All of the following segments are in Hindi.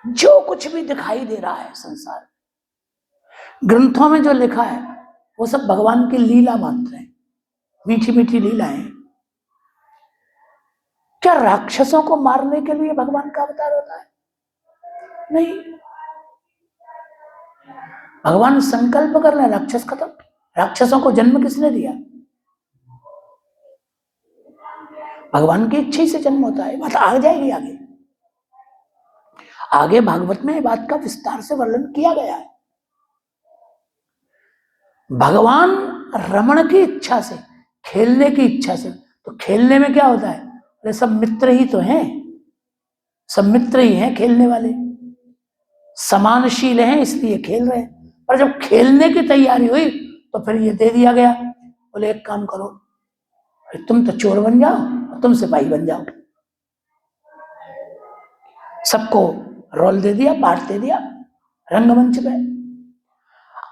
जो कुछ भी दिखाई दे रहा है संसार, ग्रंथों में जो लिखा है वो सब भगवान की लीला मात्र है, मीठी मीठी लीलाएं। क्या राक्षसों को मारने के लिए भगवान का अवतार होता है? नहीं। भगवान संकल्प कर रहे, राक्षस खत्म। राक्षसों को जन्म किसने दिया? भगवान की इच्छा से जन्म होता है। बात आ जाएगी आगे, आगे भागवत में बात का विस्तार से वर्णन किया गया है। भगवान रमण की इच्छा से, खेलने की इच्छा से, तो खेलने में क्या होता है? अरे सब मित्र ही तो हैं, सब मित्र ही हैं खेलने वाले, समानशील हैं इसलिए खेल रहे हैं। पर जब खेलने की तैयारी हुई तो फिर ये दे दिया गया, बोले एक काम करो, तुम तो चोर बन जाओ, तुम सिपाही बन जाओ। सबको रोल दे दिया, पार्ट दे दिया रंगमंच पे।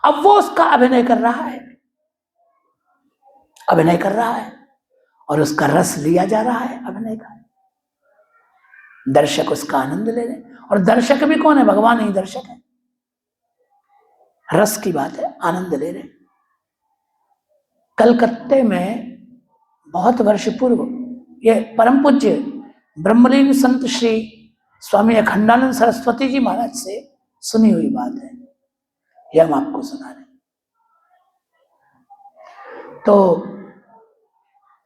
अब वो उसका अभिनय कर रहा है, अभिनय कर रहा है, और उसका रस लिया जा रहा है अभिनय का। दर्शक उसका आनंद ले रहे, और दर्शक भी कौन है? भगवान ही दर्शक है। रस की बात है, आनंद ले रहे। कलकत्ते में बहुत वर्ष पूर्व ये परम पूज्य ब्रह्मलीन संत श्री स्वामी अखंडानंद सरस्वती जी महाराज से सुनी हुई बात है, यह हम आपको सुना रहे। तो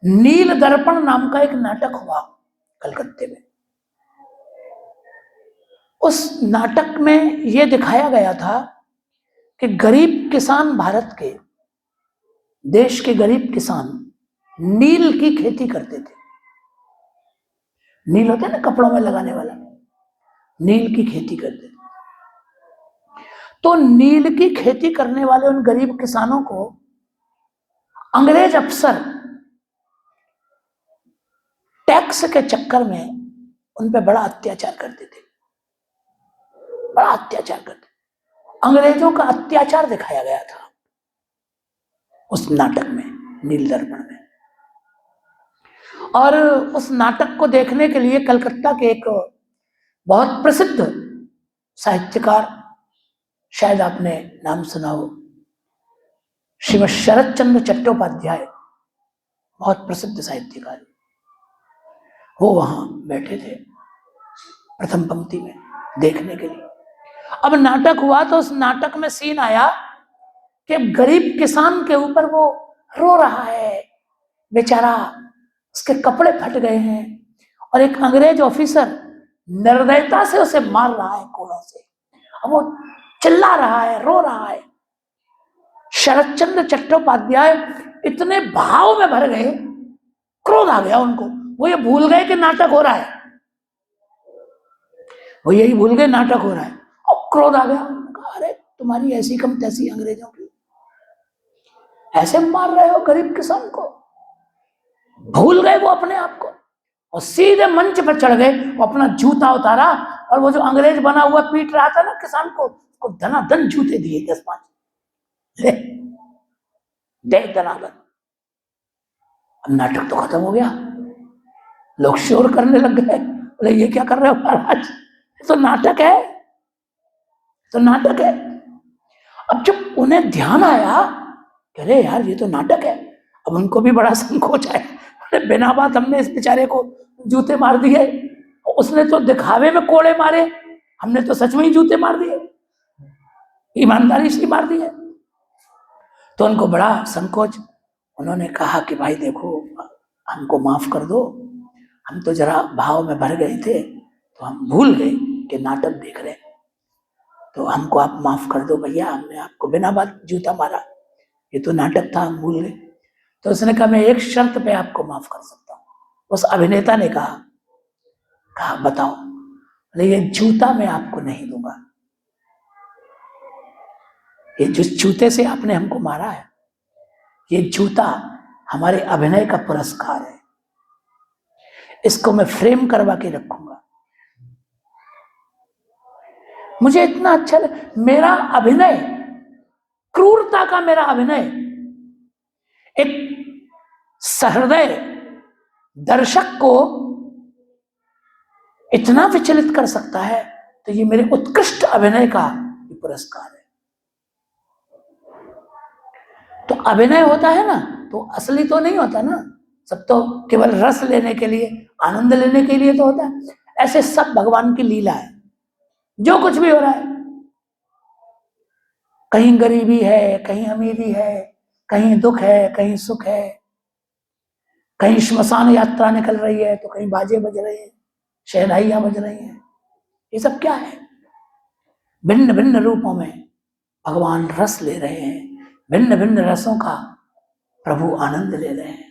नील दर्पण नाम का एक नाटक हुआ कलकत्ते में। उस नाटक में यह दिखाया गया था कि गरीब किसान, भारत के देश के गरीब किसान नील की खेती करते थे। नील होता है ना कपड़ों में लगाने वाला, नील की खेती करते थे। तो नील की खेती करने वाले उन गरीब किसानों को अंग्रेज अफसर टैक्स के चक्कर में उन पे बड़ा अत्याचार करते थे, बड़ा अत्याचार करते। अंग्रेजों का अत्याचार दिखाया गया था उस नाटक में, नील दर्पण में। और उस नाटक को देखने के लिए कलकत्ता के एक बहुत प्रसिद्ध साहित्यकार, शायद आपने नाम सुना हो, श्रीमद शरद चंद्र चट्टोपाध्याय, बहुत प्रसिद्ध साहित्यकार, वो वहां बैठे थे प्रथम पंक्ति में देखने के लिए। अब नाटक हुआ तो उस नाटक में सीन आया कि गरीब किसान के ऊपर वो रो रहा है बेचारा, उसके कपड़े फट गए हैं, और एक अंग्रेज ऑफिसर निर्दयता से उसे मार रहा है कोड़ों से। अब वो चिल्ला रहा है, रो रहा है। शरदचंद्र चट्टोपाध्याय इतने भाव में भर गए, क्रोध आ गया उनको, वो ये भूल गए कि नाटक हो रहा है, वो यही भूल गए नाटक हो रहा है, और क्रोध आ गया। अरे तुम्हारी ऐसी कम तैसी अंग्रेजों की, ऐसे मार रहे हो गरीब किसान को। भूल गए वो अपने आप को, और सीधे मंच पर चढ़ गए, वो अपना जूता उतारा, और वो जो अंग्रेज बना हुआ पीट रहा था ना किसान को, उसको धनाधन जूते दिए 10-5, ले दे धनाधन। अब नाटक तो खत्म हो गया, लोग शोर करने लग गए, बोले ये क्या कर रहे हो महाराज, तो नाटक है, तो नाटक है। अब जब उन्हें ध्यान आया, अरे यार ये तो नाटक है, अब उनको भी बड़ा संकोच आया, अरे बिना बात हमने इस बेचारे को जूते मार दिए, उसने तो दिखावे में कोड़े मारे, हमने तो सच में ही जूते मार दिए, ईमानदारी से मार दिए। तो उनको बड़ा संकोच। उन्होंने कहा कि भाई देखो, हमको माफ कर दो, हम तो जरा भाव में भर गए थे, तो हम भूल गए कि नाटक देख रहे, तो हमको आप माफ कर दो भैया, हमने आपको बिना बात जूता मारा, ये तो नाटक था, हम भूल गए। तो उसने कहा मैं एक शर्त पे आपको माफ कर सकता हूँ। उस अभिनेता ने कहा बताओ। ये जूता मैं आपको नहीं दूंगा, ये जिस जूते से आपने हमको मारा है, ये जूता हमारे अभिनय का पुरस्कार है, इसको मैं फ्रेम करवा के रखूंगा। मुझे इतना अच्छा लगा, मेरा अभिनय, क्रूरता का मेरा अभिनय एक सहृदय दर्शक को इतना विचलित कर सकता है, तो ये मेरे उत्कृष्ट अभिनय का ये पुरस्कार है। तो अभिनय होता है ना, तो असली तो नहीं होता ना, सब तो केवल रस लेने के लिए, आनंद लेने के लिए तो होता है। ऐसे सब भगवान की लीला है। जो कुछ भी हो रहा है, कहीं गरीबी है, कहीं अमीरी है, कहीं दुख है, कहीं सुख है, कहीं श्मशान यात्रा निकल रही है, तो कहीं बाजे बज रहे हैं, शहनाइयां बज रही हैं। ये सब क्या है? भिन्न भिन्न रूपों में भगवान रस ले रहे हैं, भिन्न भिन्न रसों का प्रभु आनंद ले रहे हैं।